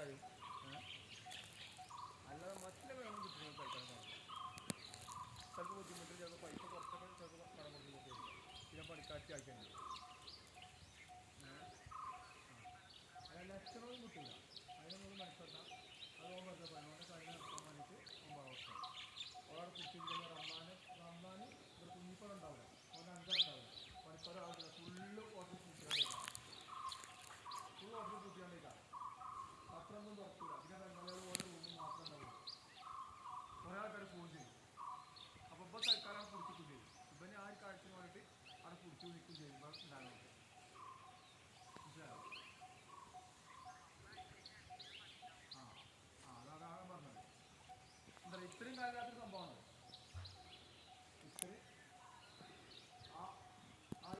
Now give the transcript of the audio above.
കഴിയും. അല്ലാതെ മറ്റുള്ള വെള്ളം കിട്ടുന്ന കഴിക്കാൻ സാധിക്കും. ചിലപ്പോൾ ബുദ്ധിമുട്ട്, ചിലപ്പോൾ പൈസ കുറച്ചൊക്കെ ചിലപ്പോൾ കടം കൊടുക്കുന്നൊക്കെ ആയിരിക്കും. പിന്നെ പണിക്കാഴ്ച ആക്കിയാണ് അല്ല ലക്ഷണവും കിട്ടില്ല. അതിനൊന്നും മനസ്സിലാക്കാം. അത് ഓൻ വെറുതെ പറഞ്ഞോണ്ട് കാര്യം നടത്താൻ വേണ്ടിയിട്ട് ഒമ്പതാം ഓരോ കുട്ടിയിരിക്കുന്ന റമ്മാന് ഇവിടെ കുഞ്ഞിപ്പഴം ഉണ്ടാവില്ല, ഓൻ്റെ അഞ്ചറുണ്ടാവില്ല, പണിപ്പരം ആവില്ല, ഫുള്ള് ഓർഡർ കൂട്ടിയാണ്ടേക്കാം, ഫുൾ ഓർഡർ കൂട്ടിയാണ്ടേക്കാം. പത്രമൊന്നും തുറക്കില്ല. പിന്നെ ബംഗാളികൾ ഓരോ റൂമ് മാത്രം ഉണ്ടാവില്ല. കുറേ ആൾക്കാർ ഫോൺ ചെയ്യും. അപ്പോൾ ഇപ്പോൾ തൽക്കാലം പിടിച്ചിട്ടും ചെയ്യും. ഇവനെ ആ ഒരു കാര്യത്തിന് വേണ്ടിയിട്ട് അവിടെ പിടിച്ചു നിൽക്കും ചെയ്യുമ്പോൾ ഉണ്ടാകും. മനസ്സിലായോ? അതാണ് പറഞ്ഞത്. എന്താ പറയുക, ഇത്രയും കാലഘട്ടത്തിൽ